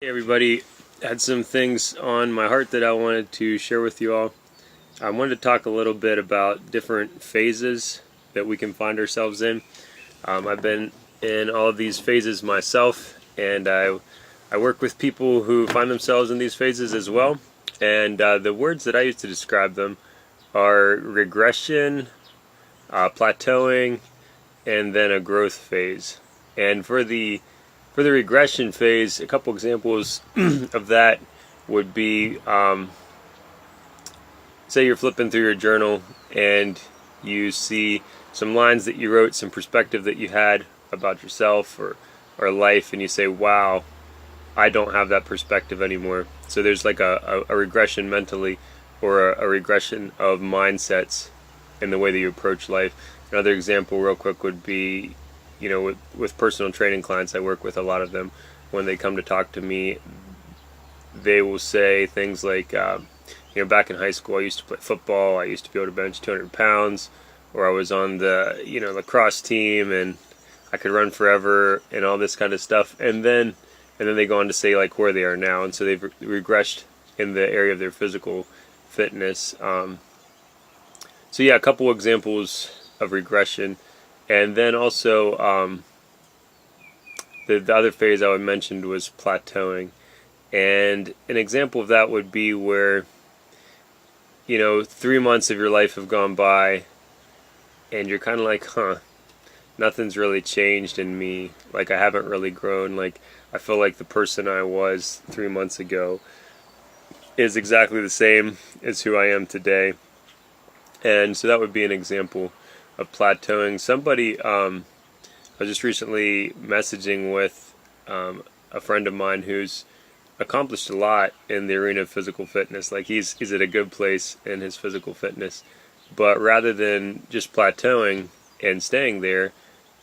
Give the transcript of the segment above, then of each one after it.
Hey everybody, had some things on my heart that I wanted to share with you all. I wanted to talk a little bit about different phases that we can find ourselves in. I've been in all of these phases myself, and I work with people who find themselves in these phases as well. And the words that I use to describe them are regression, plateauing, and then a growth phase. And for the regression phase, a couple examples of that would be, say you're flipping through your journal and you see some lines that you wrote, some perspective that you had about yourself or life, and you say, wow, I don't have that perspective anymore. So there's like a regression mentally, or a regression of mindsets in the way that you approach life. Another example real quick would be, with personal training clients, I work with a lot of them. When they come to talk to me, they will say things like, back in high school, I used to play football. I used to be able to bench 200 pounds, or I was on the, lacrosse team, and I could run forever, and all this kind of stuff. And then they go on to say like where they are now, and so they've regressed in the area of their physical fitness. So yeah, a couple examples of regression. And then also, the other phase I would mention was plateauing. And an example of that would be where, 3 months of your life have gone by, and you're kind of like, nothing's really changed in me. Like, I haven't really grown. Like, I feel like the person I was 3 months ago is exactly the same as who I am today. And so that would be an example of plateauing. Somebody, I was just recently messaging with a friend of mine who's accomplished a lot in the arena of physical fitness. Like he's at a good place in his physical fitness, but rather than just plateauing and staying there,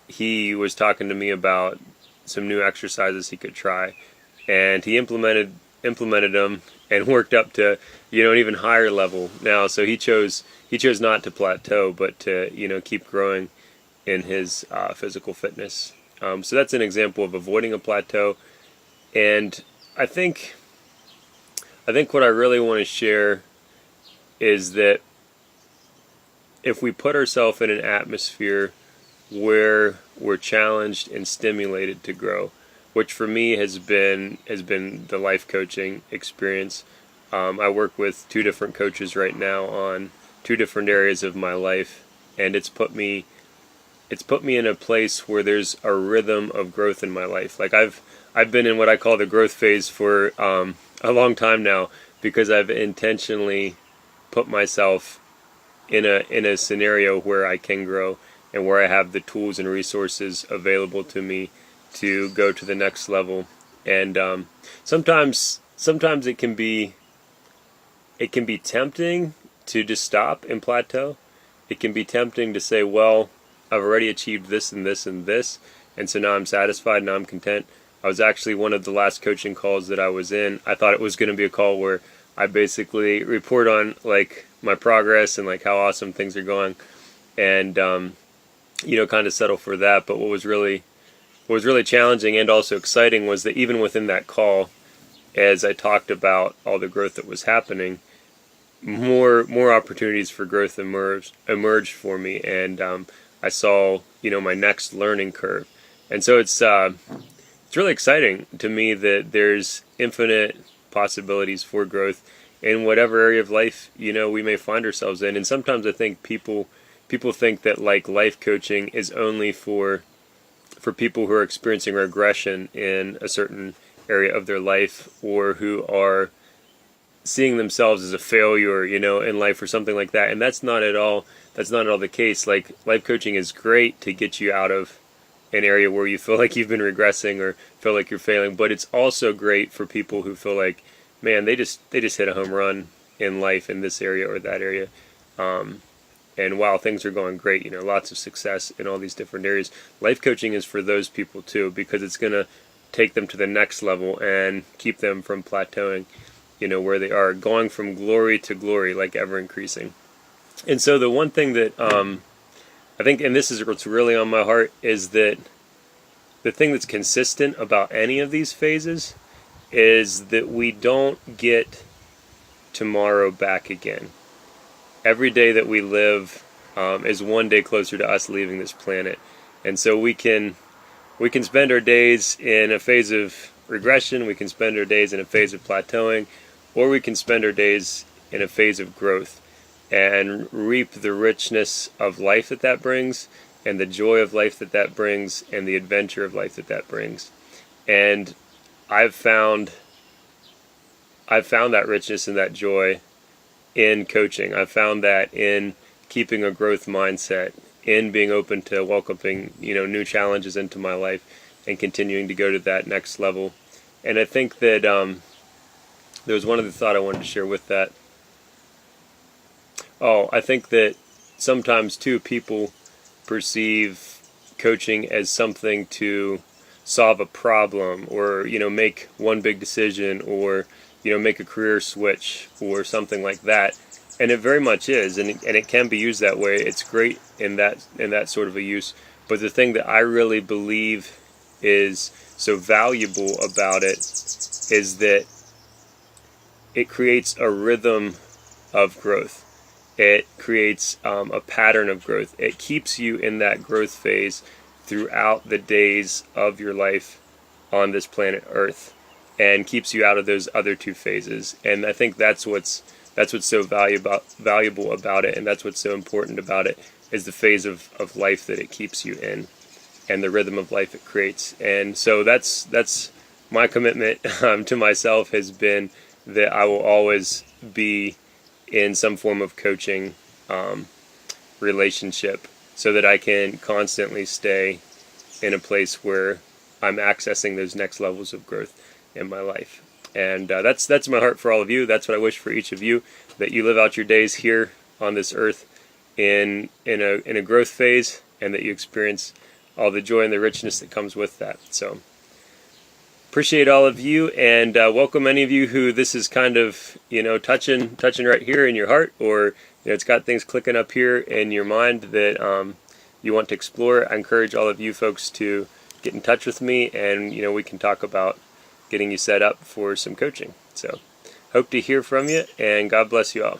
he was talking to me about some new exercises he could try, and he implemented them and worked up to an even higher level now. So he chose not to plateau, but to keep growing in his physical fitness. So that's an example of avoiding a plateau. And I think what I really want to share is that if we put ourselves in an atmosphere where we're challenged and stimulated to grow, which for me has been the life coaching experience. I work with 2 different coaches right now on 2 different areas of my life, and it's put me in a place where there's a rhythm of growth in my life. Like I've been in what I call the growth phase for a long time now, because I've intentionally put myself in a scenario where I can grow and where I have the tools and resources available to me to go to the next level. And sometimes it can be tempting to just stop and plateau. It can be tempting to say, well, I've already achieved this and this and this, and so now I'm satisfied, now I'm content. I was actually, one of the last coaching calls that I was in, I thought it was going to be a call where I basically report on like my progress and like how awesome things are going, and kind of settle for that. But what was really challenging and also exciting was that even within that call, as I talked about all the growth that was happening, more opportunities for growth emerged for me, and I saw my next learning curve. And so it's really exciting to me that there's infinite possibilities for growth in whatever area of life we may find ourselves in. And sometimes I think people think that like life coaching is only for people who are experiencing regression in a certain area of their life, or who are seeing themselves as a failure, in life or something like that. And that's not at all the case. Like, life coaching is great to get you out of an area where you feel like you've been regressing or feel like you're failing, but it's also great for people who feel like, man, they just hit a home run in life in this area or that area. And while things are going great, lots of success in all these different areas, life coaching is for those people too, because it's going to take them to the next level and keep them from plateauing, where they are, going from glory to glory, like ever increasing. And so the one thing that I think, and this is what's really on my heart, is that the thing that's consistent about any of these phases is that we don't get tomorrow back again. Every day that we live is one day closer to us leaving this planet, and so we can spend our days in a phase of regression, we can spend our days in a phase of plateauing, or we can spend our days in a phase of growth and reap the richness of life that brings, and the joy of life that brings, and the adventure of life that brings. And I've found that richness and that joy in coaching. I've found that in keeping a growth mindset, in being open to welcoming, new challenges into my life and continuing to go to that next level. And I think that there was one other thought I wanted to share with that. I think that sometimes too people perceive coaching as something to solve a problem, or make one big decision, or make a career switch or something like that. And it very much is, and it can be used that way. It's great in that sort of a use. But the thing that I really believe is so valuable about it is that it creates a rhythm of growth. It creates a pattern of growth. It keeps you in that growth phase throughout the days of your life on this planet Earth, and keeps you out of those other two phases. And I think that's what's so valuable about it, and that's what's so important about it, is the phase of life that it keeps you in, and the rhythm of life it creates. And so that's my commitment to myself, has been that I will always be in some form of coaching relationship, so that I can constantly stay in a place where I'm accessing those next levels of growth in my life. And that's my heart for all of you. That's what I wish for each of you, that you live out your days here on this earth in a growth phase, and that you experience all the joy and the richness that comes with that. So appreciate all of you, and welcome any of you who this is kind of touching right here in your heart, or it's got things clicking up here in your mind that you want to explore. I encourage all of you folks to get in touch with me, and we can talk about getting you set up for some coaching. So hope to hear from you, and God bless you all.